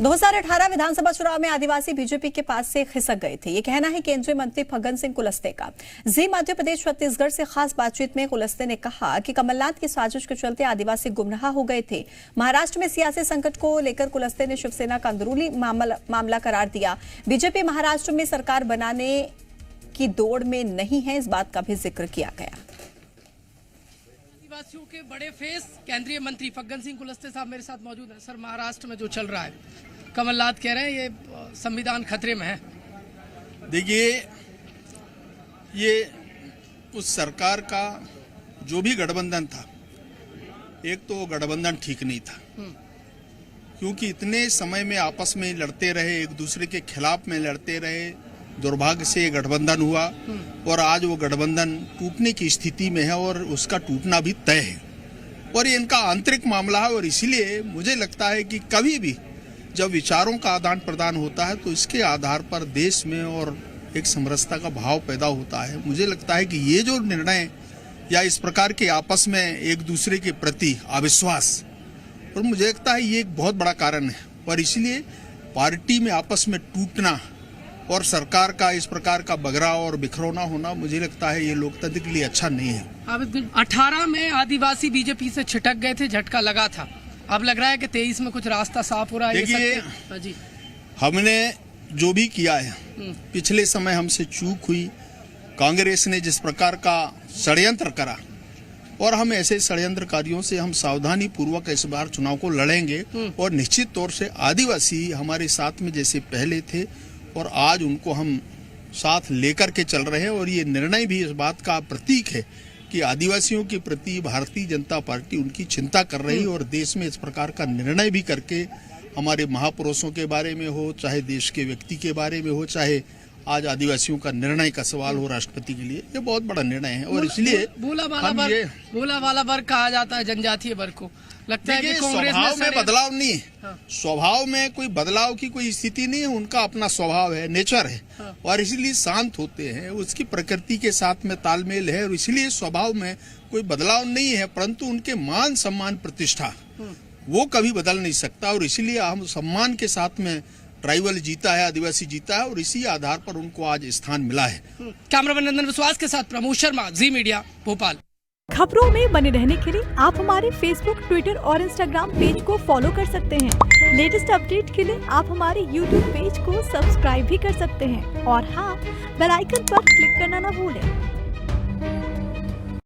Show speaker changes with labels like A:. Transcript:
A: 2018 विधानसभा चुनाव में आदिवासी बीजेपी के पास से खिसक गए थे, ये कहना है केंद्रीय मंत्री फग्गन सिंह कुलस्ते का। जी मध्य प्रदेश छत्तीसगढ़ से खास बातचीत में कुलस्ते ने कहा कि कमलनाथ की साजिश के चलते आदिवासी गुमराह हो गए थे। महाराष्ट्र में सियासी संकट को लेकर कुलस्ते ने शिवसेना का अंदरूनी मामला करार दिया। बीजेपी महाराष्ट्र में सरकार बनाने की दौड़ में नहीं है, इस बात का भी जिक्र किया गया।
B: आदिवासियों के बड़े फेस केंद्रीय मंत्री फग्गन सिंह कुलस्ते साहब मेरे साथ मौजूद हैं। सर, महाराष्ट्र में जो चल रहा है, कमलनाथ कह रहे हैं ये संविधान खतरे में है।
C: देखिए, ये उस सरकार का जो भी गठबंधन था, एक तो गठबंधन ठीक नहीं था, क्योंकि इतने समय में आपस में लड़ते रहे, एक दूसरे के खिलाफ में लड़ते रहे। दुर्भाग्य से गठबंधन हुआ और आज वो गठबंधन टूटने की स्थिति में है और उसका टूटना भी तय है और ये इनका आंतरिक मामला है। और इसीलिए मुझे लगता है कि कभी भी जब विचारों का आदान प्रदान होता है तो इसके आधार पर देश में और एक समरसता का भाव पैदा होता है। मुझे लगता है कि ये जो निर्णय या इस प्रकार के आपस में एक दूसरे के प्रति अविश्वास, और मुझे लगता है ये एक बहुत बड़ा कारण है और इसलिए पार्टी में आपस में टूटना और सरकार का इस प्रकार का बगराव और बिखरौना होना, मुझे लगता है ये लोकतंत्र के लिए अच्छा नहीं है।
B: अब 18 में आदिवासी बीजेपी से छिटक गए थे, झटका लगा था। अब लग रहा है कि 23 में कुछ रास्ता साफ हो रहा है।
C: देखिए,
B: जी,
C: हमने जो भी किया है, पिछले समय हमसे चूक हुई। कांग्रेस ने जिस प्रकार का षड्यंत्र करा और हम ऐसे षड्यंत्रकारियों से हम सावधानी पूर्वक इस बार चुनाव को लड़ेंगे और निश्चित तौर से आदिवासी हमारे साथ में जैसे पहले थे और आज उनको हम साथ लेकर के चल रहे हैं। और ये निर्णय भी इस बात का प्रतीक है कि आदिवासियों के प्रति भारतीय जनता पार्टी उनकी चिंता कर रही है और देश में इस प्रकार का निर्णय भी करके, हमारे महापुरुषों के बारे में हो, चाहे देश के व्यक्ति के बारे में हो, चाहे आज आदिवासियों का निर्णय का सवाल हो राष्ट्रपति के लिए, ये बहुत बड़ा निर्णय है। और इसलिए
B: भोला वाला वर्ग कहा जाता है जनजातीय वर्ग को। लगता है कि कांग्रेस
C: स्वभाव में बदलाव नहीं है। स्वभाव में कोई बदलाव की कोई स्थिति नहीं है, उनका अपना स्वभाव है, नेचर है और इसलिए शांत होते हैं, उसकी प्रकृति के साथ में तालमेल है और इसलिए स्वभाव में कोई बदलाव नहीं है। परंतु उनके मान सम्मान प्रतिष्ठा वो कभी बदल नहीं सकता और इसीलिए हम सम्मान के साथ में ट्राइबल जीता है, आदिवासी जीता है और इसी आधार पर उनको आज स्थान मिला है।
B: कैमरामैन नंदन विश्वास के साथ प्रमोद शर्मा, जी मीडिया, भोपाल।
D: खबरों में बने रहने के लिए आप हमारे फेसबुक, ट्विटर और इंस्टाग्राम पेज को फॉलो कर सकते हैं। लेटेस्ट अपडेट के लिए आप हमारे यूट्यूब पेज को सब्सक्राइब भी कर सकते हैं और हाँ, बेल आइकन पर क्लिक करना ना भूलें।